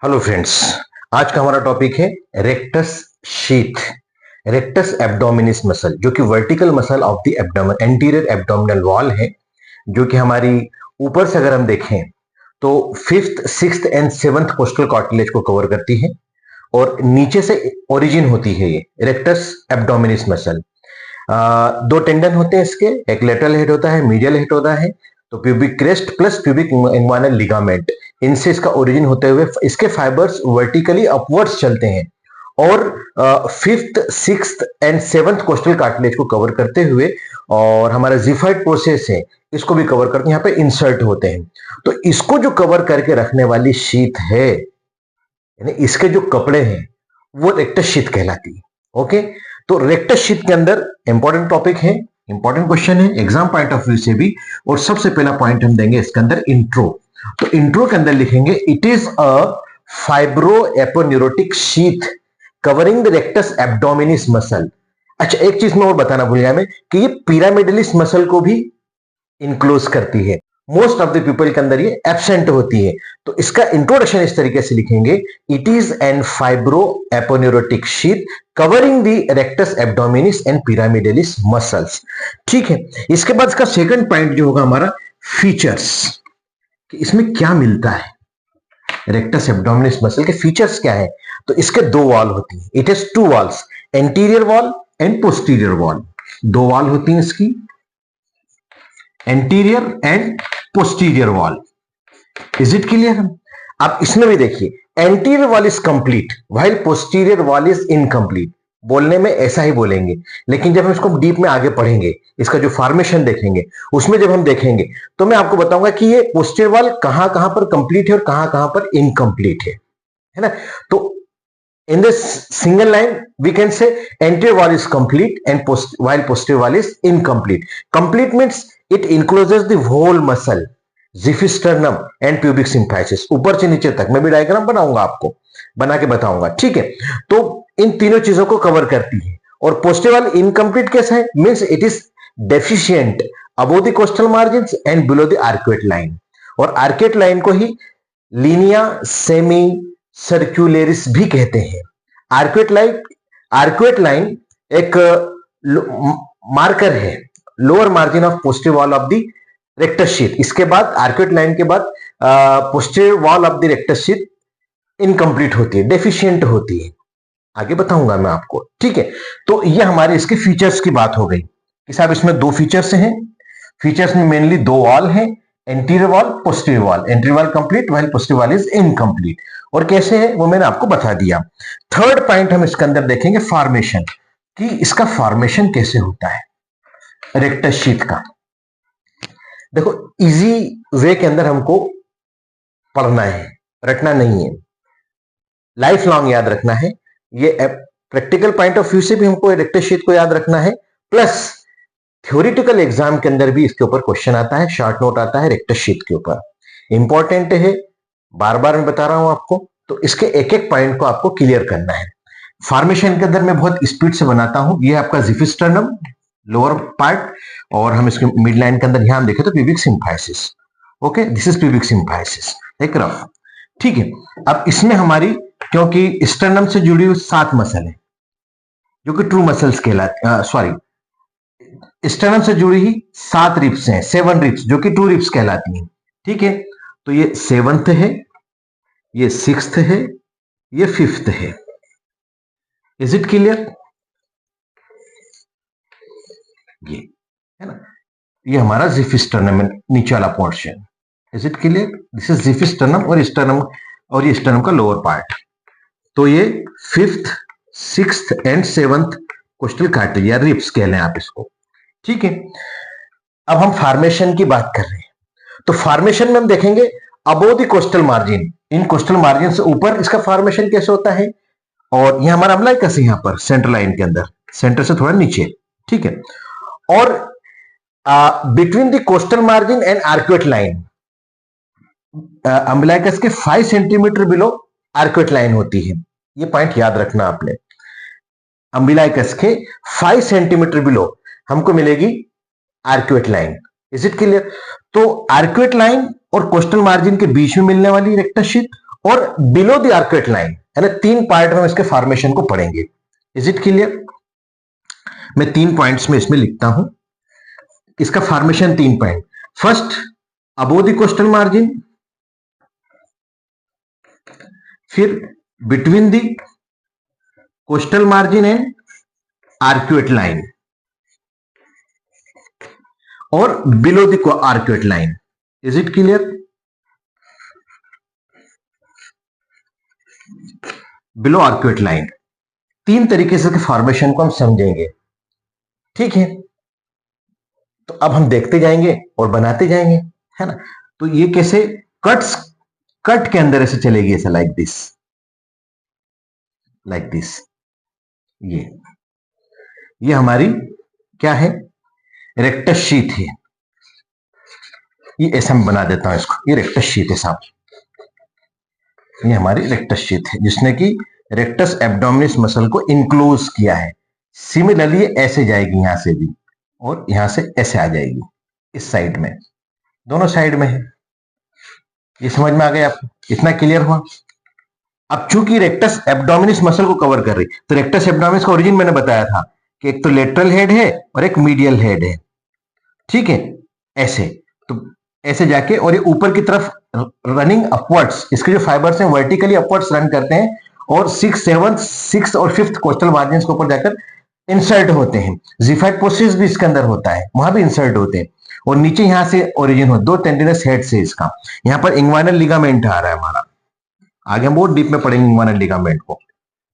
Hello friends. आज का हमारा टॉपिक है rectus sheath, rectus abdominis muscle, जो कि vertical muscle of the abdomen, anterior abdominal wall है, जो कि हमारी ऊपर से अगर हम देखें तो fifth, sixth and seventh costal cartilage को कवर करती है और नीचे से ओरिजिन होती है ये रेक्टस एब्डोमिनिस मसल। दो टेंडन होते हैं इसके, एक लेटरल हेड होता है, मीडियल हेड होता है। तो pubic crest plus pubic inguinal ligament, इनसे इसका ओरिजिन होते हुए इसके फाइबर्स वर्टिकली अपवर्ड्स चलते हैं और fifth, sixth and seventh costal cartilage को कवर करते हुए और हमारा जिफाइड प्रोसेस है इसको भी कवर करते हैं, यहाँ पे इंसर्ट होते हैं। तो इसको जो कवर करके रखने वाली शीथ है, यानी इसके जो कपड़े हैं, वो रेक्टस शीथ कहलाती है। ओके, तो रेक्टस शीथ के अंदर इंपॉर्टेंट टॉपिक है, इंपॉर्टेंट क्वेश्चन है एग्जाम पॉइंट ऑफ व्यू से भी। और सबसे पहला पॉइंट हम देंगे इसके अंदर इंट्रो। तो इंट्रो के अंदर लिखेंगे it is a fibro aponeurotic sheath covering the rectus abdominis muscle. अच्छा, एक चीज मैं और बताना भूल गया मैं कि ये पिरामिडलिस मसल को भी इंक्लोज करती है। मोस्ट ऑफ द पीपल के अंदर ये एब्सेंट होती है। तो इसका इंट्रोडक्शन इस तरीके से लिखेंगे, it is an fibro aponeurotic sheath covering the rectus abdominis and pyramidalis muscles. ठीक है, इसके बाद इसका सेकंड पॉइंट जो होगा हमारा फीचर्स, कि इसमें क्या मिलता है, रेक्टस एब्डोमिनिस मसल के फीचर्स क्या है। तो इसके दो वॉल होती है, it has two walls, anterior wall and posterior wall. दो वॉल होती है इसकी, anterior and posterior wall. Is it clear? आप इसमें भी देखिए, anterior wall is complete while posterior wall is incomplete. बोलने में ऐसा ही बोलेंगे, लेकिन जब हम इसको डीप में आगे पढ़ेंगे, इसका जो फॉर्मेशन देखेंगे, उसमें जब हम देखेंगे तो मैं आपको बताऊंगा कि ये पोस्टीरियर वॉल कहां कहां पर कंप्लीट है और कहां कहां पर इनकम्प्लीट है ना। तो in this single line we can say anterior wall is complete and while posterior wall is incomplete. Complete means it encloses the whole muscle, xiphisternum and pubic symphysis, ऊपर से नीचे तक। मैं भी डायग्राम बनाऊंगा, आपको बना के बताऊंगा, ठीक है। तो इन तीनों चीजों को कवर करती है। और पोस्टीरियर वॉल इनकम्प्लीट कैसा है, means it is deficient above the coastal margins and below the arcuate line. और आर्कुएट लाइन को ही लीनिया सेमी सर्क्यूलेरिस भी कहते हैं। आर्कुएट लाइन एक मार्कर है lower margin of posterior wall of the rectus sheath. इसके बाद आर्कुएट लाइन के बाद posterior wall of the rectus sheath incomplete होती है, डेफिशिएंट होती है। आगे बताऊंगा मैं आपको, ठीक है। तो ये हमारे इसके फीचर्स की बात हो गई कि साहब इसमें दो फीचर्स हैं। फीचर्स में मेनली दो वॉल है, anterior wall, posterior wall. Anterior wall complete while posterior wall is incomplete. और कैसे है वो मैंने आपको बता दिया। थर्ड पॉइंट हम इसके अंदर देखेंगे फॉर्मेशन, कि इसका फॉर्मेशन कैसे होता है रेक्टस शीथ का। देखो, इजी वे के अंदर हमको पढ़ना है, रटना नहीं है, लाइफ लॉन्ग याद रखना है। ये प्रैक्टिकल पॉइंट ऑफ व्यू से भी हमको रेक्टस शीथ को याद रखना है, प्लस थ्योरेटिकल एग्जाम के अंदर भी इसके ऊपर क्वेश्चन आता है, शॉर्ट नोट आता है रेक्टस शीथ के ऊपर। इंपॉर्टेंट है, बार बार मैं बता रहा हूं आपको, तो इसके एक एक पॉइंट को आपको क्लियर करना है। फॉर्मेशन के अंदर मैं बहुत स्पीड से बनाता हूं। ये आपका ज़िफिस्टर्नम लोअर पार्ट, और हम इसके मिड लाइन के अंदर ध्यान देखें तो pubic symphysis. Okay, this is pubic symphysis, एक रफ, ठीक है। अब इसमें हमारी, क्योंकि स्टर्नम से जुड़ी हुई 7 मसल है जो कि ट्रू मसल्स कहलाती, सॉरी, स्टर्नम से जुड़ी ही 7 रिब्स हैं, 7 रिब्स जो कि ट्रू रिब्स कहलाती हैं, ठीक है। तो ये 7th है, ये 6th है, ये 5th है। Is it clear? ये है ना, ये हमारा ज़िफिस्टर्नम नीचे वाला portion. Is it clear? This is xiphisternum और स्टर्नम, और ये स्टर्नम का लोअर पार्ट। तो ये 5th, 6th and 7th costal cartilage या रिब्स कह लें आप इसको, ठीक है। अब हम फॉर्मेशन की बात कर रहे हैं। तो फॉर्मेशन में हम देखेंगे above the costal margin, in coastal margin से ऊपर इसका फॉर्मेशन कैसे होता है। और यह हमारा अम्बलाइकस है, यहां पर सेंटर लाइन के अंदर, सेंटर से थोड़ा नीचे, ठीक है। और between the costal margin and arcuate line, umbilicus के 5 सेंटीमीटर बिलो आर्कुएट लाइन होती है। ये पॉइंट याद रखना आपने, अम्बलाइकस के 5 सेंटीमीटर बिलो हमको मिलेगी arcuate line. Is it clear? तो आर्कुएट लाइन और कोस्टल मार्जिन के बीच में मिलने वाली रेक्टस शीथ और बिलो द आर्कुएट लाइन, है ना, 3 पार्ट में हम इसके फॉर्मेशन को पढ़ेंगे। Is it clear? मैं 3 पॉइंट्स में इसमें लिखता हूं इसका formation. 3 point. First, above the costal margin, फिर between the costal margin and arcuate line, और below the arcuate line. Is it clear? Below arcuate line. 3 तरीके से फॉर्मेशन को हम समझेंगे, ठीक है? तो अब हम देखते जाएंगे और बनाते जाएंगे, है ना। तो ये कैसे कट के अंदर ऐसे चलेगी, ऐसा लाइक दिस। ये हमारी क्या है? रेक्टस शीट है। ये ऐसा मैं बना देता हूं इसको, ये रेक्टस शीट है साहब। ये हमारी रेक्टस शीट है जिसने कि रेक्टस एब्डोमिनिस मसल को इंक्लोज किया है। सिमिलरली ऐसे जाएगी यहां से भी, और यहां से ऐसे आ जाएगी इस साइड में, दोनों साइड में है। ये समझ में आ गया आपको? इतना क्लियर हुआ? अब चूंकि रेक्टस एब्डोमिनिस मसल को कवर कर रही, तो रेक्टस एब्डोमिनिस का ओरिजिन मैंने बताया था कि एक तो लेटरल हेड है और एक मीडियल हेड है, ठीक है? ऐसे तो ऐसे जाके, और ये ऊपर की तरफ रनिंग अपवर्ड्स, इसके जो फाइबर्स हैं वर्टिकली अपवर्ड्स रन करते हैं, और 6, 7, 6 और 5th कोस्टल मार्जिन के ऊपर जाकर इंसर्ट होते हैं। जिफाइड प्रोसेस भी इसके अंदर होता है, वहां भी इंसर्ट होते हैं। और नीचे यहां से ओरिजिन हो 2 टेंडिनस हेड से इसका। यहां पर इंग्वाइनल लिगामेंट आ रहा है हमारा, आगे हम बहुत डीप में पढ़ेंगे इंग्वाइनल लिगामेंट को।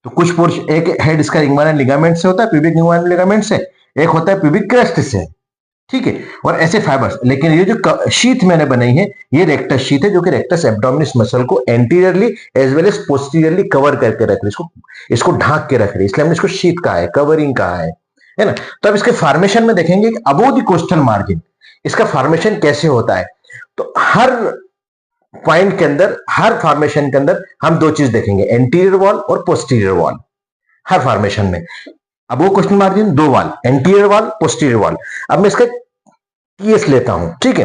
तो कुछ पोर्शन, एक हेड इसका इंग्वाइनल लिगामेंट से होता है, प्यूबिक इंग्वाइनल लिगामेंट से, एक होता है प्यूबिक क्रेस्ट से, ठीक है? और ऐसे फाइबर्स। लेकिन ये जो शीट मैंने बनाई है, ये रेक्टस शीट है, जो कि रेक्टस एब्डोमिनिस मसल को anteriorly as well as posteriorly cover करके रख रही है, इसको ढांक के रख रही है, इसलिए हमने इसको शीट कहा है, कवरिंग कहा है ना। तो अब इसके फॉर्मेशन में देखेंगे कि अबोव द कोस्टल मार्जिन इसका फॉर्मेशन कैसे होता है। तो हर पॉइंट के अंदर, हर फॉर्मेशन के अंदर हम 2 चीज देखेंगे, एंटीरियर वॉल और पोस्टीरियर वॉल। हर फॉर्मेशन में above coastal margin 2 wall, anterior wall, posterior wall. अब मैं इसका केस लेता हूं, ठीक है?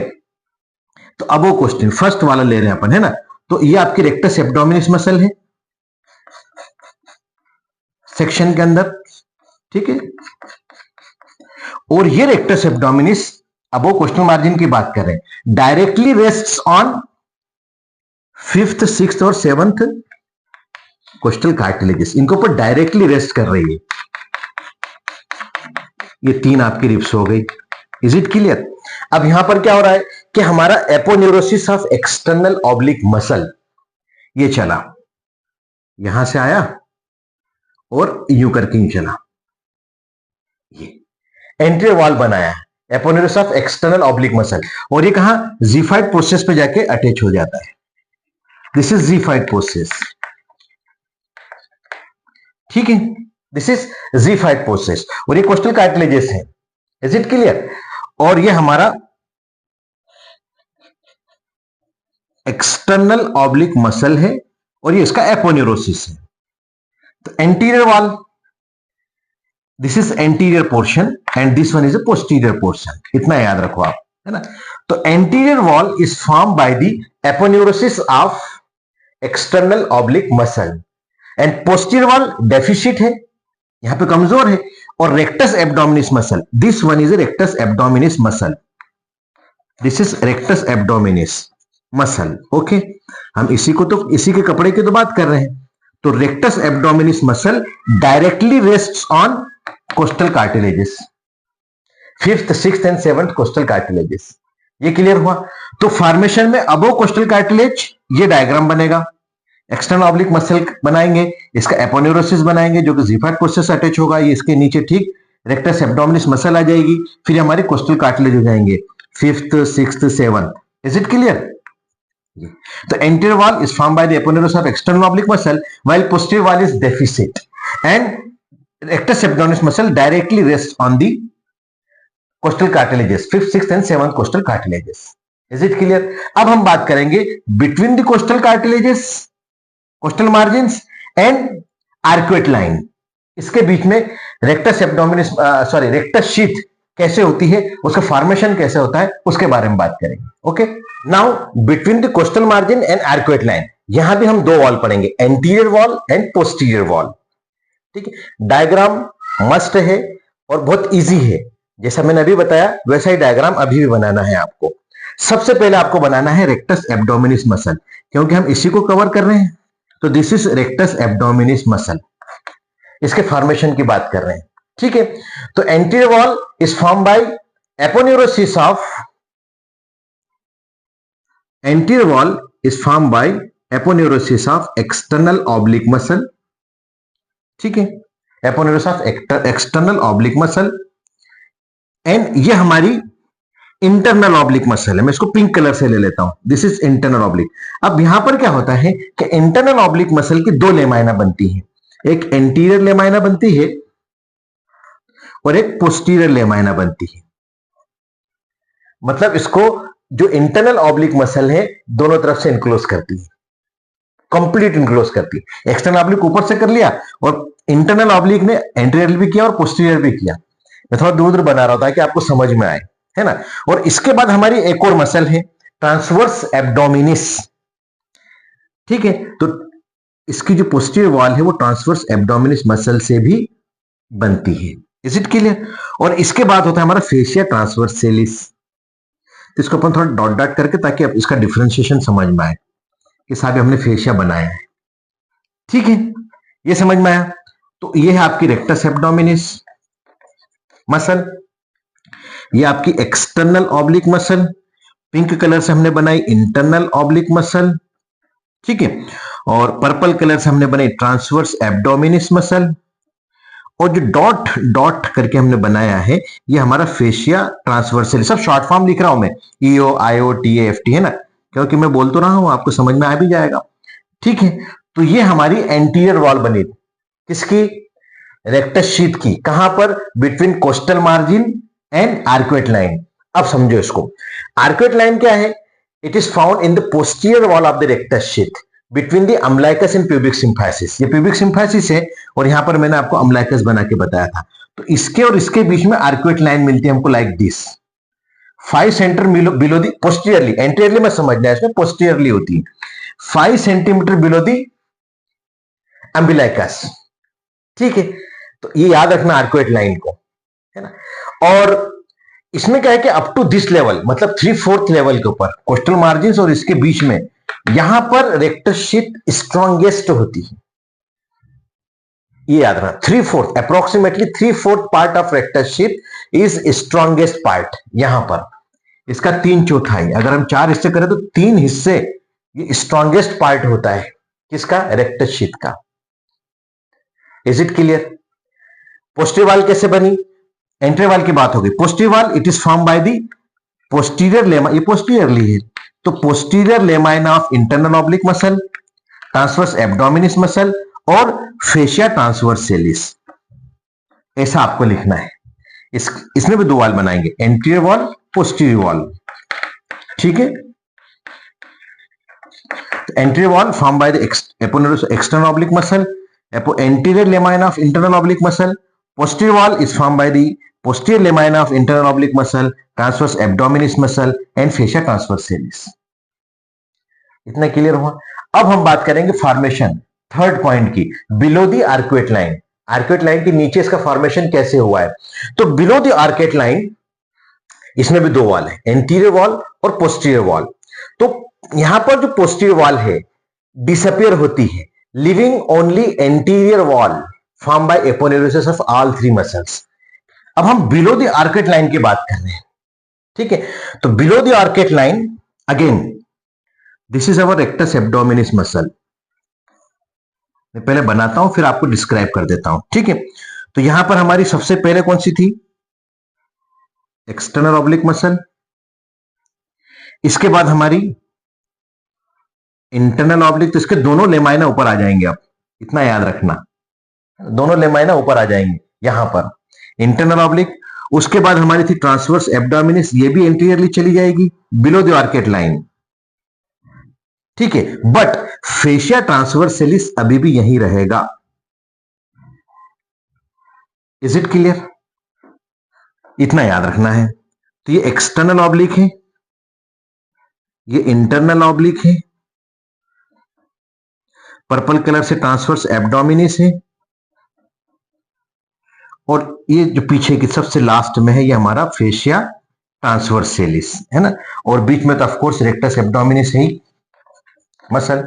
तो अबोव कोस्टल फर्स्ट वाला ले रहे हैं अपन, है ना। तो ये आपकी रेक्टस एब्डोमिनिस मसल है सेक्शन के अंदर, ठीक है? और ये rectus abdominis above coastal margin की बात कर रहे हैं, directly rests on 5th, 6th और 7th कोस्टल कार्टिलेजेस। इनको ऊपर डायरेक्टली रेस्ट कर रही है। ये 3 आपकी रिब्स हो गई। Is it clear? अब यहां पर क्या हो रहा है कि हमारा aponeurosis of external oblique muscle ये चला, यहां से आया और यूं करके चला, ये एंटीरियर वॉल बनाया, aponeurosis of external oblique muscle, और ये कहां? ज़िफाइड प्रोसेस पे जाके अटैच हो जाता है। दिस इज ज़िफाइड प्रोसेस, ठीक है? दिस इज ज़िफाइड प्रोसेस, और ये कोस्टल कार्टिलेजेस है। Is it clear? और ये हमारा एक्सटर्नल ऑब्लिक मसल है, और ये इसका एपोन्यूरोसिस है। तो anterior wall, this is anterior portion and this one is a posterior portion, इतना याद रखो आप, है ना। तो anterior wall is form by the aponeurosis of external oblique muscle, and posterior wall deficit है, यहां पे कमजोर है। और rectus abdominis muscle, this one is a rectus abdominis muscle, this is rectus abdominis muscle, okay. हम इसी के कपड़े की तो बात कर रहे हैं। तो rectus abdominis muscle directly rests on costal cartilages, 5th, 6th and 7th costal cartilages. ये क्लियर हुआ? तो फॉर्मेशन में अबोव कोस्टल कार्टिलेज ये डायग्राम बनेगा, एक्सटर्नल ऑब्लिक मसल बनाएंगे, इसका एपोन्यूरोसिस बनाएंगे जो कि ज़िफाइड प्रोसेस अटैच होगा, ये इसके नीचे ठीक रेक्टस एब्डोमिनिस मसल आ जाएगी, फिर हमारे कोस्टल कार्टिलेज हो जाएंगे 5th, 6th, 7th। Is it clear? The anterior wall is formed by the aponeurosis of external oblique muscle, while posterior wall is deficit, and rectus abdominis muscle directly rests on the coastal cartilages, 5th, 6th and 7th coastal cartilages. Is it clear? अब हम बात करेंगे between the coastal cartilages, coastal margins and arcuate line. इसके बीच में rectus abdominis rectus sheath कैसे होती है, उसका फॉर्मेशन कैसे होता है, उसके बारे में बात करेंगे। Okay, now between the costal margin and arcuate line, यहां भी हम दो वॉल पढ़ेंगे, anterior wall and posterior wall. ठीक है, डायग्राम मस्ट है और बहुत इजी है, जैसा मैंने अभी बताया वैसा ही डायग्राम अभी भी बनाना है आपको। सबसे पहले आपको बनाना है रेक्टस एब्डोमिनिस मसल, क्योंकि हम इसी को कवर कर रहे हैं। तो this is rectus abdominis muscle, इसके फॉर्मेशन की बात कर रहे हैं। ठीक है, तो anterior wall is form by aponeurosis of, anterior wall is form by aponeurosis of external oblique muscle. ठीक है, aponeurosis of external oblique muscle, and ये हमारी इंटरनल ऑब्लिक मसल है। मैं इसको पिंक कलर से ले लेता हूं, दिस इज इंटरनल ऑब्लिक। अब यहां पर क्या होता है कि इंटरनल ऑब्लिक मसल की दो लेमाइना बनती है, एक एंटीरियर लेमाइना बनती है और एक पोस्टीरियर लेमाइना बनती है। मतलब इसको जो इंटरनल ऑब्लिक मसल है दोनों तरफ से इनक्लोज करती है, कंप्लीट इनक्लोज करती है। एक्सटर्नल ऑब्लिक ऊपर से कर लिया और इंटरनल ऑब्लिक ने एंटीरियर भी किया और पोस्टीरियर भी किया। मैं थोड़ा दूर दूर बना रहा था कि आपको समझ में आए, है ना। और इसके बाद हमारी एक और मसल है ट्रांसवर्स एब्डोमिनिस। ठीक है, तो इसकी जो पोस्टीरियर वॉल है वो ट्रांसवर्स एब्डोमिनिस मसल से भी बनती है। Is it clear? और इसके बाद होता है हमारा फेशिया ट्रांसवर्सेलिस। तो इसको अपन थोड़ा डॉट डॉट करके, ताकि आप इसका डिफरेंशिएशन समझ में आए कि साहब हमने फेशिया बनाया है। ठीक है, ये समझ में आया। तो ये है आपकी रेक्टस एब्डोमिनिस मसल, ये आपकी external oblique muscle, pink colour से हमने बनाई इंटरनल ऑब्लिक मसल। ठीक है, और पर्पल कलर से हमने बनाई ट्रांसवर्स एब्डोमिनिस मसल, और जो डॉट डॉट करके हमने बनाया है ये हमारा फेशिया ट्रांसवर्सल। सब शॉर्ट फॉर्म लिख रहा हूं मैं, EO IO T F T, है ना, क्योंकि मैं बोल तो रहा हूं, आपको समझ में आ भी जाएगा। ठीक है, तो ये हमारी एंटीरियर वॉल बनी, किसकी? रेक्टस शीथ की। कहां पर? Between coastal margin and arcuate line. अब समझो इसको, आर्कुएट लाइन क्या है? It is found in the posterior wall of the rectus sheath between the umbilicus and pubic symphysis. ये प्यूबिक सिम्फाइसिस है और यहां पर मैंने आपको अम्बलाइकस बना के बताया था। तो इसके और इसके बीच में आर्कुएट लाइन मिलती है हमको like this, 5 centimetre below the posteriorly. Anteriorly में समझना है, इसमें पोस्टीरियरली होती है, 5 सेंटीमीटर बिलो दी अम्बिलाइकस। ठीक है, तो ये याद रखना आर्कुएट लाइन को, है ना। और इसमें क्या है कि अप टू दिस लेवल, मतलब 3/4 लेवल के ऊपर कोस्टल मार्जिन और इसके बीच में, यहां पर रेक्टस शीथ स्ट्रॉन्गेस्ट होती है। ये याद रखना, 3/4, approximately 3/4 part of rectus sheath is strongest part. यहां पर इसका 3/4, अगर हम 4 हिस्से करें तो 3 हिस्से ये स्ट्रॉन्गेस्ट पार्ट होता है। किसका? रेक्टस शीथ का। Is it clear? Posterior wall कैसे बनी? एंटीरियर वॉल की बात होगी। Posterior wall it is form by the posterior lemma, ये पोस्टीरियरली है, तो posterior lamina of internal oblique muscle, transverse abdominis muscle और फेशिया ट्रांसवर्सेलिस। ऐसा आपको लिखना है। इसमें भी दो वॉल बनाएंगे, एंटीरियर वॉल, पोस्टीरियर वॉल। ठीक है, anterior wall form by the external oblique muscle, anterior lamina of internal oblique muscle, posterior wall is formed by the posterior lamina of internal oblique muscle, transverse abdominis muscle and fascia transversalis। इतना clear हुआ? अब हम बात करेंगे formation, third point की, below the arcuate line. Arcuate line के नीचे इसका फॉर्मेशन कैसे हुआ है? तो बिलो द आर्कुएट लाइन, इसमें भी दो वॉल है, एंटीरियर वॉल और पोस्टीरियर वॉल। तो यहां पर जो पोस्टीरियर वॉल है डिसअपियर होती है, leaving only anterior wall formed by aponeurosis of all 3 muscles। अब हम below the arcuate line की बात कर रहे हैं। ठीक है, तो below the arcuate line again this is our rectus abdominis muscle। मैं पहले बनाता हूं फिर आपको डिस्क्राइब कर देता हूं। ठीक है, तो यहां पर हमारी सबसे पहले कौन सी थी? External oblique muscle. इसके बाद हमारी इंटरनल ऑब्लिक, तो इसके दोनों लेमाइना ऊपर आ जाएंगे। आप इतना याद रखना, दोनों लेमाइना ऊपर आ जाएंगे यहां पर, इंटरनल ऑब्लिक। उसके बाद हमारी थी ट्रांसवर्स एब्डोमिनिस, ये भी एंटीरियरली चली जाएगी बिलो द आर्कुएट लाइन। ठीक है, बट फेशिया ट्रांसवर्सेलिस अभी भी यहीं रहेगा। Is it clear? इतना याद रखना है। तो ये एक्सटर्नल ऑब्लिक है, ये इंटरनल ऑब्लिक है, पर्पल कलर से ट्रांसवर्स एब्डोमिनिस है, और ये जो पीछे की सबसे लास्ट में है ये हमारा फेशिया ट्रांसवर्सेलिस है ना, और बीच में तो ऑफ कोर्स रेक्टस एब्डोमिनिस है ही मसल।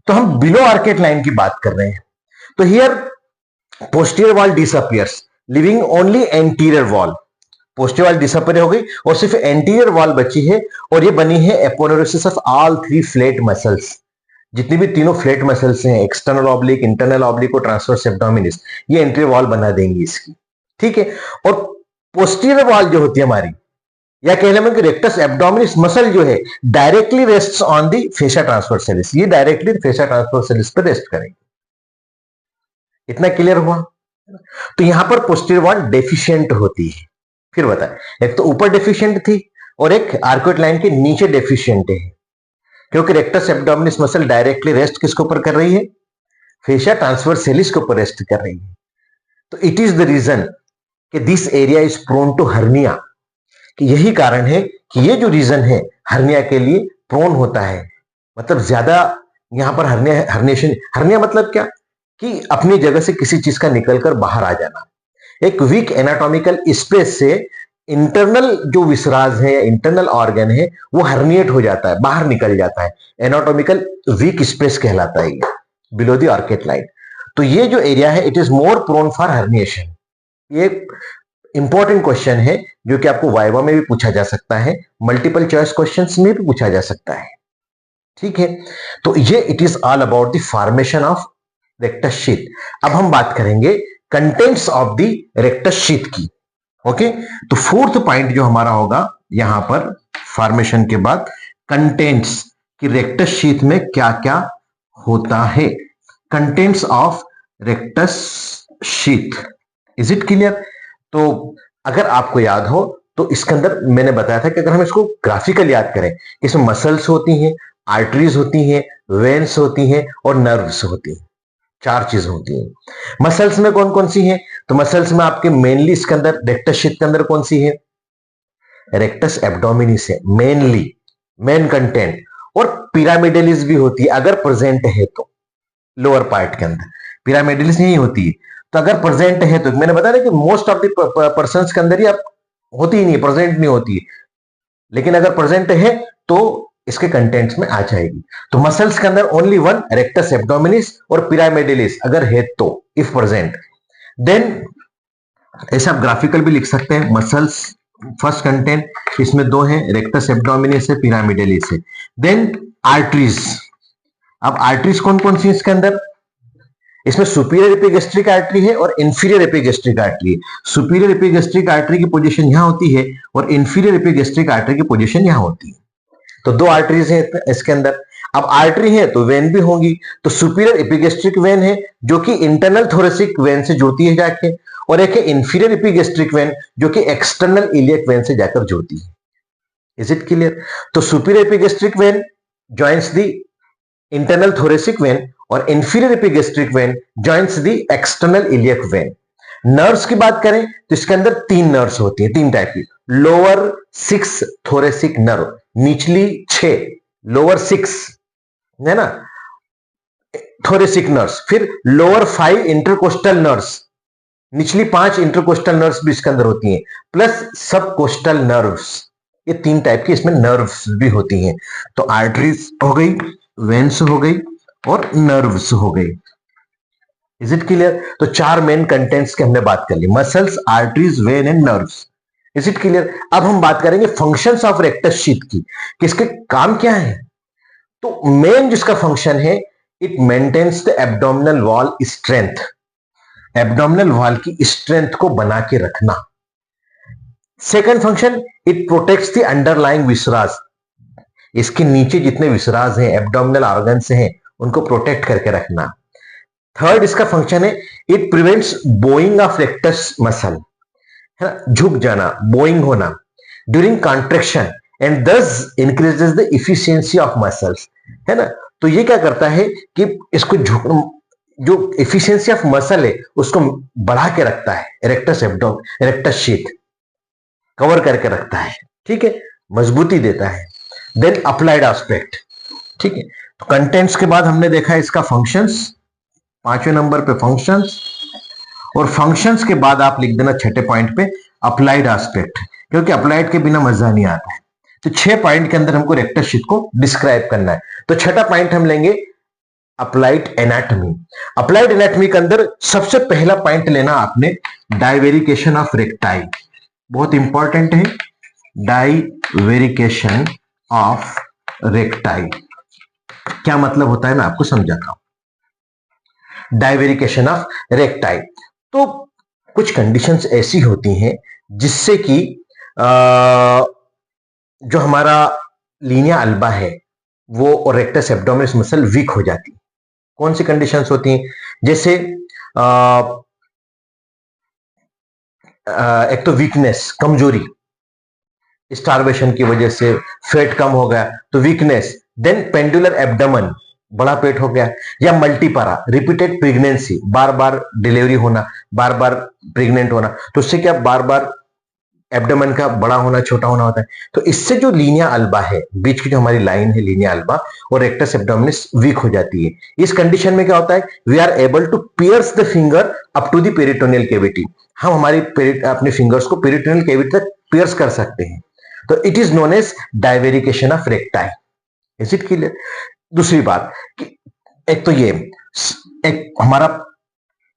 तो हम बिलो आर्केट लाइन की बात कर रहे हैं। तो here posterior wall disappears, living only anterior wall. Posterior wall disappear हो गई और सिर्फ एंटीरियर वॉल बची है, और ये बनी है aponeurosis of all three flat muscles. जितनी भी तीनों फ्लैट मसल्स हैं, एक्सटर्नल ऑब्लिक, इंटरनल ऑब्लिक और ट्रांसवर्स एब्डोमिनिस, ये एंटीरियर वॉल बना देंगी इसकी, ठीक है। और पोस्टीरियर वॉल जो होती है हमारी, या कह लें कि रेक्टस एब्डोमिनिस मसल जो है directly rests on the fascia ट्रांसवर्सेलिस, ये डायरेक्टली फेशिया ट्रांसवर्सेलिस पर रेस्ट करेंगे। इतना क्लियर हुआ? तो यहां पर पोस्टीरियर वॉल डेफिशिएंट होती है। फिर बता, एक तो ऊपर डेफिशिएंट थी और एक आर्कुएट लाइन के नीचे डेफिशिएंट है, क्योंकि rectus abdominis muscle directly rest किसके ऊपर कर रही है? फेशिया ट्रांसवर्सेलिस के ऊपर रेस्ट कर रही है। तो इट इज द रीजन कि this area is prone to hernia, कि यही कारण है कि ये जो रीजन है हर्निया के लिए प्रोन होता है। मतलब ज्यादा यहां पर हर्निएशन, हर्निया मतलब क्या कि अपनी जगह से किसी चीज का निकलकर बाहर आ जाना। एक वीक एनाटॉमिकल स्पेस से इंटरनल जो विसराज है या इंटरनल ऑर्गन है वो हर्निएट हो जाता है, बाहर निकल जाता है। एनाटॉमिकल वीक स्पेस कहलाता है ये बिलो द आर्केट लाइन। तो ये जो एरिया है it is more prone for herniation. ये इंपॉर्टेंट क्वेश्चन है जो कि आपको वाइवा में भी पूछा जा सकता है, मल्टीपल चॉइस क्वेश्चंस में भी पूछा जा सकता है, ठीक है। तो ये it is all about the formation of rectus sheath. अब हम बात करेंगे contents of the rectus sheath की। ओके, तो फोर्थ पॉइंट जो हमारा होगा यहां पर फॉर्मेशन के बाद, कंटेंट्स कि रेक्टस शीथ में क्या क्या होता है। Contents of rectus sheath, is it clear? तो अगर आपको याद हो तो इसके अंदर मैंने बताया था कि अगर हम इसको ग्राफिकल याद करें, इसमें मसल्स होती हैं, आर्टरीज होती हैं, वेन्स होती हैं और नर्व्स होती हैं। चार चीज होती हैं। मसल्स में कौन कौन सी हैं? तो मसल्स में आपके मेनली इसके अंदर रेक्टस शीथ के अंदर कौन सी है? रेक्टस एब्डोमिनिस है मेनली, मेन कंटेंट। और पिरामिडलिस भी होती है अगर प्रेजेंट है तो, लोअर पार्ट के अंदर पिरामिडलिस नहीं होती है। तो अगर प्रेजेंट है तो मैंने बताया कि मोस्ट ऑफ द पर्संस के अंदर ही आप होती ही नहीं, प्रेजेंट नहीं होती है, लेकिन अगर प्रेजेंट है तो इसके कंटेंट्स में आ जाएगी। तो मसल्स के अंदर ओनली वन रेक्टस एब्डोमिनिस और पिरामिडलिस अगर है तो, इफ प्रेजेंट। देन ऐसा आप ग्राफिकल भी लिख सकते हैं। मसल्स फर्स्ट कंटेंट, इसमें दो है, रेक्टस एब्डोमिनिस है, पिरामिडलिस है। Then arteries. अब आर्टरीज कौन कौन सी इसके अंदर? इसमें सुपीरियर एपिगैस्ट्रिक आर्टरी है और इंफीरियर एपिगैस्ट्रिक आर्टरी है। सुपीरियर एपिगैस्ट्रिक आर्टरी की पोजीशन यहां होती है और इंफीरियर एपिगैस्ट्रिक आर्टरी की पोजीशन यहां होती है। तो दो आर्टरीज हैं इसके अंदर। अब आर्टरी है तो वेन भी होंगी। तो सुपीरियर एपिगैस्ट्रिक वेन है जो कि इंटरनल थोरेसिक वेन से जुड़ती है जाके, और एक है इंफीरियर एपिगैस्ट्रिक वेन जो कि एक्सटर्नल इलियक वेन से जाकर जुड़ती है। Is it clear? तो superior epigastric vein joins the internal thoracic vein और inferior epigastric vein joins the external iliac vein. Nerves की बात करें तो इसके अंदर तीन नर्व्स होती हैं, तीन टाइप की। लोअर 6 थोरेसिक नर्व, निचली 6, लोअर 6 है ना थोरेसिक नर्व्स। फिर लोअर 5 इंटरकोस्टल नर्व्स, निचली 5 इंटरकोस्टल नर्व्स भी इसके अंदर होती हैं, प्लस सब कोस्टल नर्व्स। ये तीन टाइप की इसमें नर्व्स भी होती हैं। तो आर्टरीज हो गई, वेन्स हो गई और नर्व्स हो गई। Is it clear? तो चार मेन कंटेंट्स की हमने बात कर ली, muscles, arteries, vein and nerves. Is it clear? अब हम बात करेंगे फंक्शंस ऑफ रेक्टस शीथ की, किसके काम क्या है। तो मेन जिसका फंक्शन है, it maintains the abdominal wall strength, abdominal wall की स्ट्रेंथ को बना के रखना। Second function, it protects the underlying viscera, इसके नीचे जितने विसराज हैं, एब्डोमिनल ऑर्गन्स हैं, उनको प्रोटेक्ट करके रखना। थर्ड इसका फंक्शन है, it prevents Boeing of rectus muscle, है ना, झुक जाना, बोइंग होना ड्यूरिंग कॉन्ट्रेक्शन एंड दस increases the efficiency of muscles, है ना। तो ये क्या करता है कि इसको झुक, जो इफिशियंसी ऑफ मसल है उसको बढ़ा के रखता है, रेक्टस शीथ कवर करके रखता है, ठीक है, मजबूती देता है। देन अप्लाइड एस्पेक्ट, ठीक है। तो कंटेंट्स के बाद हमने देखा इसका फंक्शंस, 5वें नंबर पे फंक्शंस, और फंक्शंस के बाद आप लिख देना 6ठे पॉइंट पे अप्लाइड एस्पेक्ट, क्योंकि अप्लाइड के बिना मजा नहीं आता है। तो 6 पॉइंट के अंदर हमको रेक्टस शीट को डिस्क्राइब करना है। तो छठा पॉइंट हम लेंगे अप्लाइड एनाटॉमी। अप्लाइड एनाटॉमी के अंदर सबसे पहला पॉइंट लेना आपने डाइवेरिकेशन ऑफ रेक्टाई, बहुत इंपॉर्टेंट है। डाइवेरिकेशन ऑफ रेक्टाई क्या मतलब होता है, मैं आपको समझाता हूं। डाइवेरिकेशन ऑफ रेक्टाई, तो कुछ कंडीशंस ऐसी होती हैं जिससे कि जो हमारा लीनिया अल्बा है वो और रेक्टस एब्डोमिनस मसल वीक हो जाती है। कौन सी कंडीशंस होती हैं? जैसे एक तो वीकनेस, कमजोरी, स्टारवेशन की वजह से फैट कम हो गया तो वीकनेस, देन पेंडुलर एब्डोमेन, बड़ा पेट हो गया, या मल्टीपारा, रिपीटेड प्रेगनेंसी, बार बार डिलीवरी होना, बार बार प्रेग्नेंट होना, तो उससे क्या बार बार एब्डोमेन का बड़ा होना छोटा होना होता है। तो इससे जो लीनिया अल्बा है, बीच की जो हमारी लाइन है लीनिया अल्बा और रेक्टस एब्डोमिनस वीक हो जाती है। इस कंडीशन में क्या होता है, we are able to pierce the finger up to the peritoneal cavity, हम हमारी अपने फिंगर्स को पेरिटोनियल कैविटी तक पियर्स कर सकते हैं। तो it is known as divarication of recti. Is it clear? दूसरी बात कि एक तो ये एक हमारा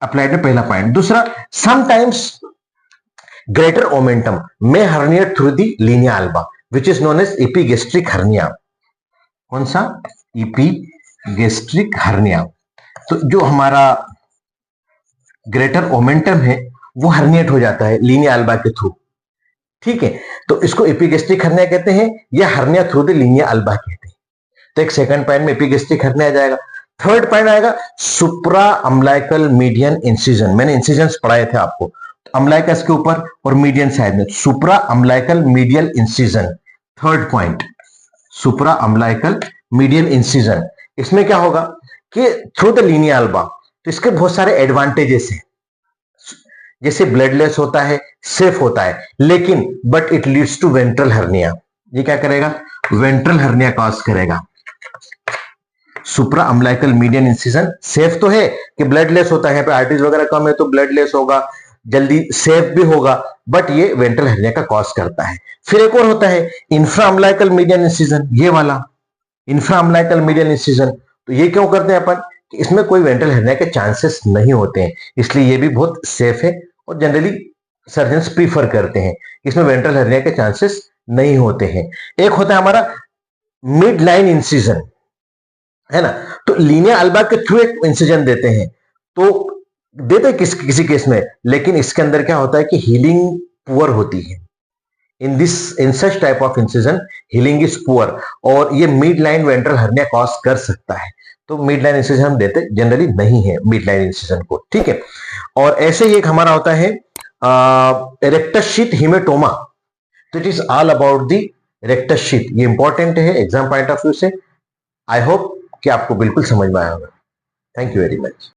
अप्लाइड में पहला पॉइंट। दूसरा, समटाइम्स ग्रेटर ओमेंटम में herniate through the linea alba which is known as epigastric hernia. कौन सा? Epigastric hernia. तो जो हमारा ग्रेटर ओमेंटम है वो हर्निएट हो जाता है लीनिया अल्बा के थ्रू, ठीक है, तो इसको एपिगेस्ट्रिक हर्निया कहते हैं या hernia through the Linnaea alba कहते हैं। तो एक सेकंड पॉइंट में एपिगेस्ट्रिक हर्निया आ जाएगा। थर्ड पॉइंट आएगा सुप्रा अम्लाइकल मीडियन इंसिजन। मैंने इंसिजन्स पढ़ाए थे आपको, अम्लाइकस के ऊपर और मीडियन साइड में, supra umbilical medial incision. Third point supra umbilical medial incision. इसमें क्या होगा कि थ्रू द लीनिया अल्बा, तो इसके बहुत सारे एडवांटेजेस हैं, जैसे ब्लडलेस होता है, सेफ होता है, लेकिन but it leads to ventral hernia. ये क्या करेगा? वेंट्रल हर्निया कॉज करेगा। Supra umbilical median incision safe तो है कि ब्लडलेस होता है, यहाँ पे आर्टरीज वगैरह कम है तो ब्लडलेस होगा, जल्दी सेफ भी होगा, बट ये वेंट्रल हर्निया का कॉज करता है। फिर एक और होता है इंफ्रा अम्लाइकल मीडियन इंसिजन, ये वाला इंफ्रा अम्लाइकल मीडियन इंसिजन। तो ये क्यों करते हैं अपन? इसमें कोई वेंट्रल हर्निया के चांसेस नहीं होते हैं, इसलिए ये भी बहुत सेफ है और जनरली सर्जन्स प्रीफर करते हैं। इसमें वेंट्रल हर्निया के चांसेस नहीं होते हैं। एक होता है हमारा मिड लाइन इंसिजन, है ना, तो लीनिया अल्बा के थ्रू एक इंसिजन देते हैं, तो देते किसी केस में, लेकिन इसके अंदर क्या होता है कि हीलिंग पुअर होती है। In such type of incision healing is poor, और ये mid line ventral hernia cause कर सकता है। तो मिड लाइन इंसिजन हम देते जनरली नहीं है मिड लाइन इंसिजन को, ठीक है। और ऐसे ही एक हमारा होता है रेक्टस शीथ हिमेटोमा। तो it is all about the rectus sheath. ये इंपॉर्टेंट है एग्जाम पॉइंट ऑफ व्यू से। आई होप कि आपको बिल्कुल समझ में आया होगा। Thank you very much.